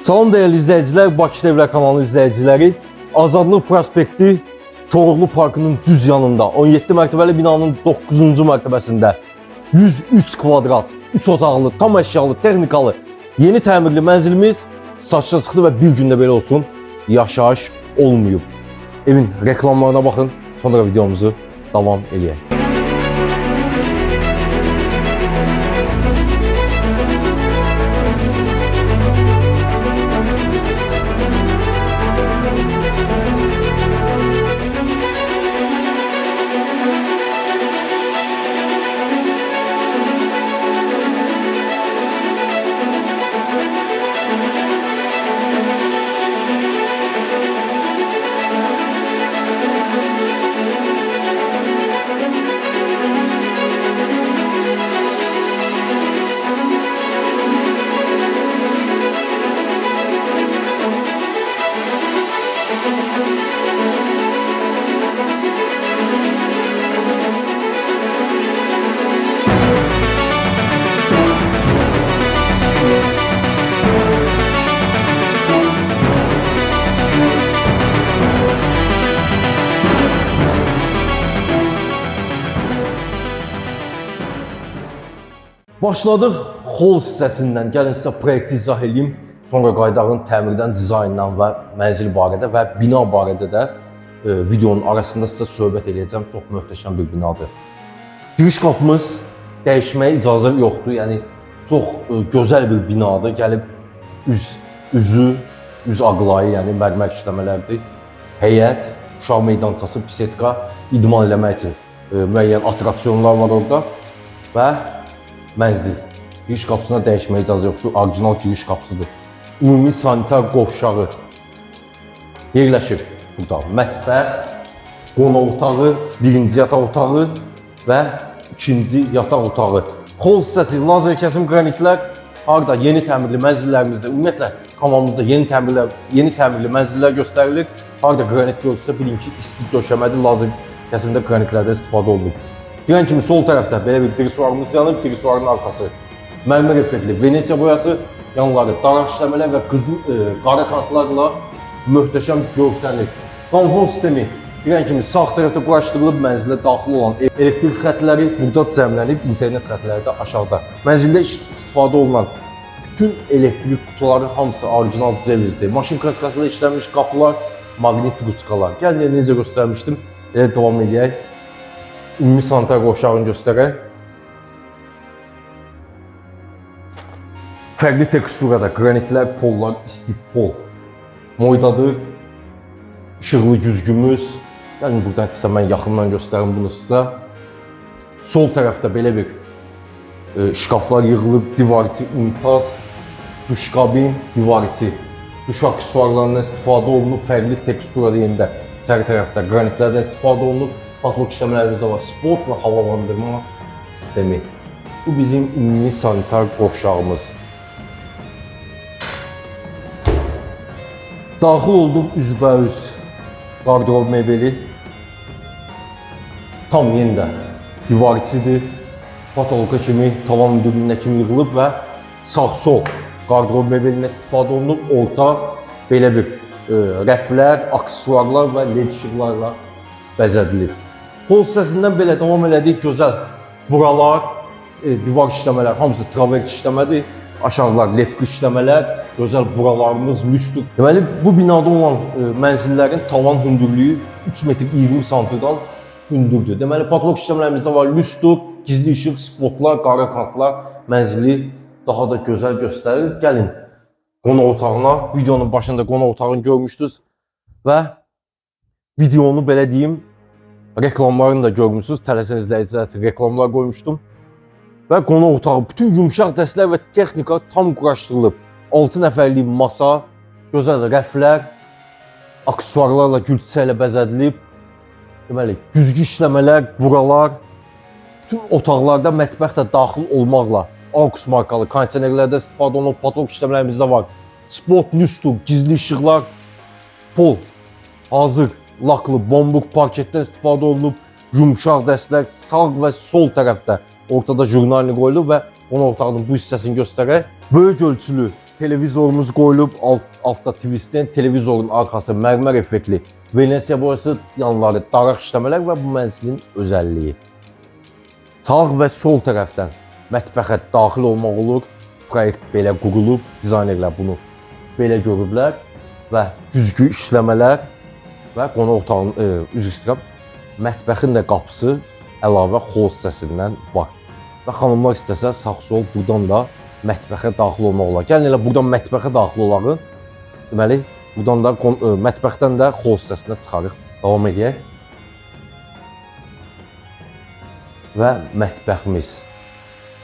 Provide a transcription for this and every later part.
Salam değerli izləyicilər, Bakı TV kanalı izləyiciləri. Azadlıq prospekti Koroğlu Parkının düz yanında 17 mərtəbəli binanın 9-cu mərtəbəsində 103 kvadrat, 3 otaqlı, tam əşyalı, texnikalı, yeni təmirli mənzilimiz satışa çıxdı və bir gündə belə olsun yaşayış olmayıb. Evin reklamlarına baxın, sonra videomuzu davam edək. Başladıq hol hissəsindən. Gəlin sizə proyekti izah edeyim. Sonra qaydağın təmirdən, dizayndan və mənzil barədə və bina barədə də videonun arasında sizə söhbət edəcəm. Çox möhtəşəm bir binadır. Giriş qapımız dəyişməyə icazə yoxdur. Yəni çox gözəl bir binadır. Gəlib üz ağlayı, yəni mərmər işləmələrdir. Həyət, uşaq meydançası, bisetka idman eləmək üçün müəyyən atraksiyonlar var orada və mənzil. Giriş qapısına dəyişməyə icazə yoxdur. Orijinal giriş qapısıdır. Ümumi sanitar qovşağı yerləşir burada. Mətbəx, qonaq otağı, birinci yataq otağı və ikinci yataq otağı. Hol hissəsi, lazer kəsim qranitlər harda yeni təmirli mənzillərimizdə, ümumiyyətlə kanalımızda yeni təmirli mənzillər göstərilir. Harda qranit görürsə bilin ki, isti döşəmədir, lazer kəsimdə qranitlərdə istifadə olunur. Girən kimi sol tərəfdə belə bir drisuarımız yanıb, drisuarın arxası mərmər effektli Venesiya boyası, yanları daraq işləmələr və qara kantlarla möhtəşəm görsənir. Konfor sistemi girən kimi sağ tərəfdə quraşdırılıb mənzilə daxil olan elektrik xətləri burada cəmlənib, internet xətləri də aşağıda. Mənzildə istifadə olunan bütün elektrik qutuları hamısı orijinal cevizdir. Maşın kaskasıyla işlənmiş qapılar, maqnit ruçkalar. Gəlin necə göstərmişdim, elə davam edək. Ümumi sanitar qovşağını göstərək. Fərqli teksturada qranitlər, pollar, istik pol moydadır. İşıqlı güzgümüz. Gəlin buradan isə mən yaxından göstərim bunu sizə. Sol tərəfdə belə bir şkaflar yığılıb, divar içi unitaz, duş kabin, divar içi duş aksesuarlarından istifadə olunub, fərqli teksturada yenə də içəri tərəfdə qranitlərdən istifadə olunub. Patlıq işləmələrimizdə var, sport və havalandırma sistemi. Bu bizim ümumi sanitar qovşağımız. Daxil olduq üzbəüz qardırob mebeli. Tam yenə də divar içidir. Patolka kimi, tavan müdürlüyünə kimi yığılıb və sağ-sol qardırob mebelinə istifadə olunub. Orta belə bir rəflər, aksesuarlar və led işıqlarla bəzədilib. Hol hissəsindən belə davam elədik. Gözəl buralar, divar işləmələr, hamısı travert işləmədir. Aşağılar lepqi işləmələr, gözəl buralarımız, lüstür. Deməli, bu binada olan mənzillərin tavan hündürlüyü 3 metr 20 santrdan hündürdür. Deməli, patolog işləmələrimizdə var lüstür, gizli işıq, spotlar, qara kantlar mənzili daha da gözəl göstərir. Gəlin qonaq otağına, videonun başında qonaq otağını görmüşdünüz və videonu belə deyim, reklamlarını da görmüşsünüz. Tələsən izləyicilər üçün reklamlar qoymuşdum. Və qonaq otağı, bütün yumşaq dəstlər və texnika tam quraşdırılıb. 6 nəfərlik masa, gözəl rəflər, aksesuarlarla, gül çiçəyi ilə bəzədilib. Deməli, güzgü işləmələr, buralar, bütün otaqlarda mətbəx də daxil olmaqla AUX markalı kondisionerlərdə istifadə olunub, patolog işləmələrimizdə var. Spot, lüstür, gizli işıqlar, pol, hazır. Laklı, bombuk parketdən istifadə olunub, yumşaq dəstlər sağ və sol tərəfdə ortada jurnalini qoyulub və qonaq otağının bu hissəsini göstərək. Böyük ölçülü televizorumuz qoyulub, altda Twisten, televizorun arxası mərmər effektli, Venesiya boyası yanları daraq işləmələr və bu mənzilin özəlliyi. Sağ və sol tərəfdən mətbəxə daxil olmaq olur. Proyekt belə qurulub, dizaynerlər bunu belə görüblər və güzgü işləmələr və qonaq otağının, üzr istəyirəm, mətbəxin də qapısı əlavə xol hissəsindən var. Və xanımlar istəsə sağ-sol buradan da mətbəxə daxil olmaq olar. Gəlin elə buradan mətbəxə daxil olağın. Deməli, buradan da mətbəxdən də xol hissəsinə çıxarıq. Davam edək. Və mətbəximiz.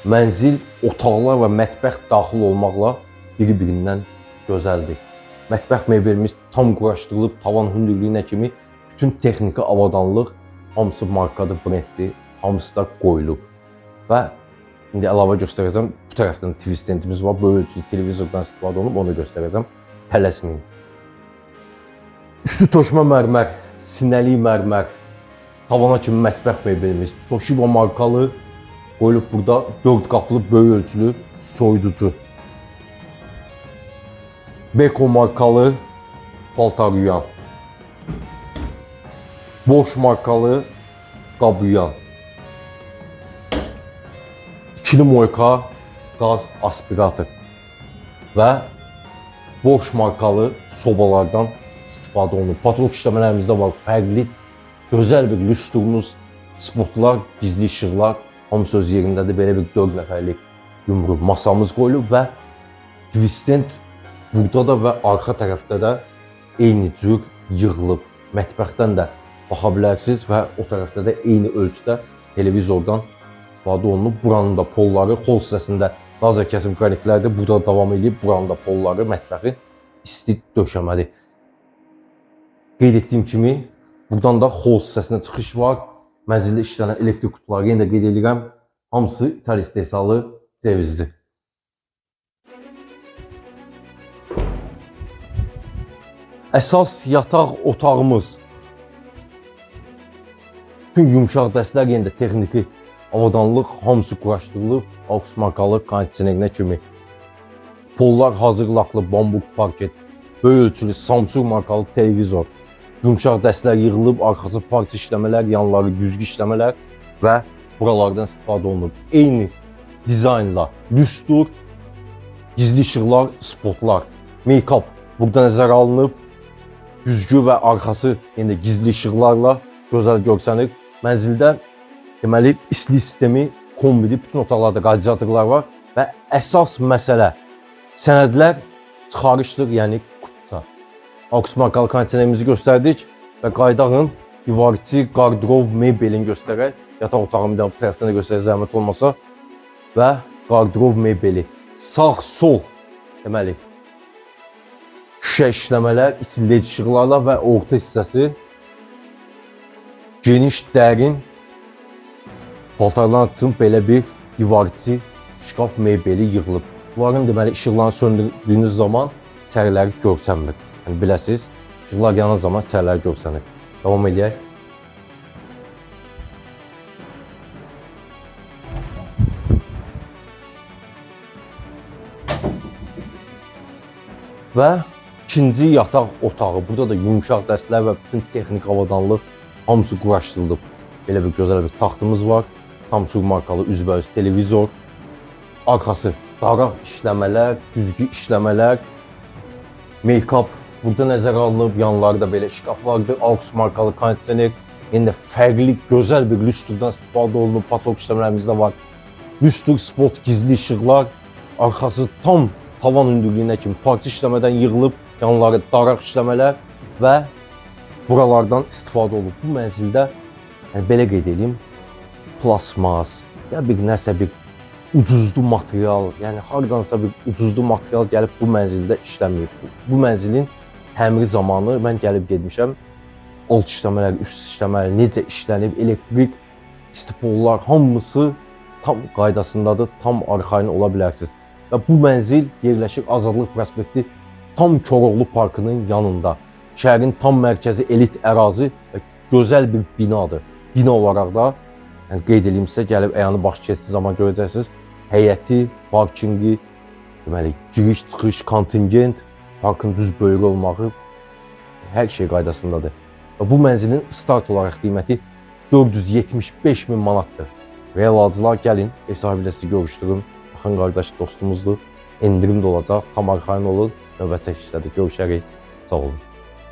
Mənzil, otaqlar və mətbəx daxil olmaqla biri-birindən gözəldir. Mətbəx mebelimiz tam quraşdırılıb, tavan hündürlüyünə kimi bütün texniki avadanlıq hamısı markadır, brenddir, hamısı da qoyulub. Və indi əlavə göstərəcəm. Bu tərəfdən TV stendimiz var. Böyük ölçülü televizordan istifadə olunub, onu göstərəcəm. Tələsməyin. Üstü toşma mərmər, sinəli mərmər, tavana kimi mətbəx mebelimiz, Toshiba markalı qoyulub burada 4 qapılı böyük ölçülü soyuducu. Beko markalı paltar yuyan. Bosch markalı qab yuyan. İkili moyka qaz aspirator və Bosch markalı sobalardan istifadə olunur. Patolog işləmələrimizdə var fərqli, gözəl bir lüstrumuz, spotlar, gizli işıqlar, hamısı öz yerindədir. Belə bir 4 nəfərlik yumru masamız qoyulub və Twisten burada da və arxa tərəfdə də eyni cür yığılıb. Mətbəxdən də baxa bilərsiniz və o tərəfdə də eyni ölçüdə televizordan istifadə olunub. Buranın da polları, xol hissəsində lazer kəsim qranitlərdir. Burada davam edib, buranın da polları, mətbəxin isti döşəmədir. Qeyd etdiyim kimi, buradan da xol hissəsinə çıxış var. Mənzildə işlənən elektrik qutuları yenə də qeyd edirəm. Hamısı İtaliya istehsalı cevizdir. Əsas yataq otağımız. Bütün yumşaq dəstlər yenə də texniki avadanlıq hamısı quraşdırılıb, AUX markalı kondisionerinə kimi. Pollar hazır laklı bambuk parket, böyük ölçülü Samsung markalı televizor, yumşaq dəstlər yığılıb, arxası parça işləmələr, yanları güzgü işləmələr və buralardan istifadə olunub. Eyni dizaynla lüstr, gizli işıqlar, spotlar, make-up burada nəzərə alınıb, güzgü və arxası yenə gizli işıqlarla gözəl görsənir. Mənzildə deməli istilik sistemi kombidi, bütün otaqlarda radiatorlar var və əsas məsələ sənədlər çıxarışdır, yəni qutsa. AUX markalı kondisionerimizi göstərdik və qaydağın divarçı, qardırov, mebelini göstərək. Yataq otağımı da bu tərəfdən də göstərək, zəhmət olmasa. Və qardırov mebeli, sağ, sol, deməli şüşə işləmələr, içi led işıqlarla və orta hissəsi geniş, dərin, paltarlar üçün belə bir divarçı şkaf mebeli yığılıb. Bunların deməli işıqlarını söndürdüyünüz zaman içəriləri görsənmir. Yəni biləsiniz, işıqlar yanan zaman içəriləri görsənir. Davam edək. Və ikinci yataq otağı. Burada da yumşaq dəstlər və bütün texnik avadanlıq hamısı quraşdırılıb. Belə bir gözəl bir taxtımız var. Samsung markalı üzbəüz televizor. Arxası daraq işləmələr, güzgü işləmələr, make-up burada nəzərə alınıb. Yanları da belə şkaflardır. AUX markalı kondisioner. Yenə fərqli, gözəl bir lüstrdan istifadə olunub. Patolog işləmələrimizdə var. Lüstr, spot, gizli işıqlar. Arxası tam tavan hündürlüyünə kimi parça işləmədən yığılıb. Yanları daraq işləmələr və buralardan istifadə olunub. Bu mənzildə yəni belə qeyd edeyim, plasmas, ya bir nəsə bir ucuzlu material, yəni hardansa bir ucuzlu material gəlib bu mənzildə işləməyib. Bu mənzilin təmiri zamanı mən gəlib getmişəm. Alt işləmələr, üst işləmələr necə işlənib, elektrik, istipollar hamısı tam qaydasındadır, tam arxayın ola bilərsiniz. Və bu mənzil yerləşir Azadlıq prospekti tam Koroğlu parkının yanında. Şəhərin tam mərkəzi, elit ərazi və gözəl bir binadır. Bina olaraq da yəni qeyd edeyim sizə, gəlib əyanı baş keçdiyi zaman görəcəksiniz. Həyəti, parkingi, deməli, giriş, çıxış, kontingent, parkın düz böyrü olmağı, hər şey qaydasındadır. Və bu mənzilin start olaraq qiyməti 475 min manatdır. Real alıcılar gəlin, ev sahibi ilə sizi görüşdürün. Yaxın qardaş dostumuzdur. Endirim də olacaq. Tam arxayın olun. Növbəti çəkilişlərdə görüşərik. Sağ olun.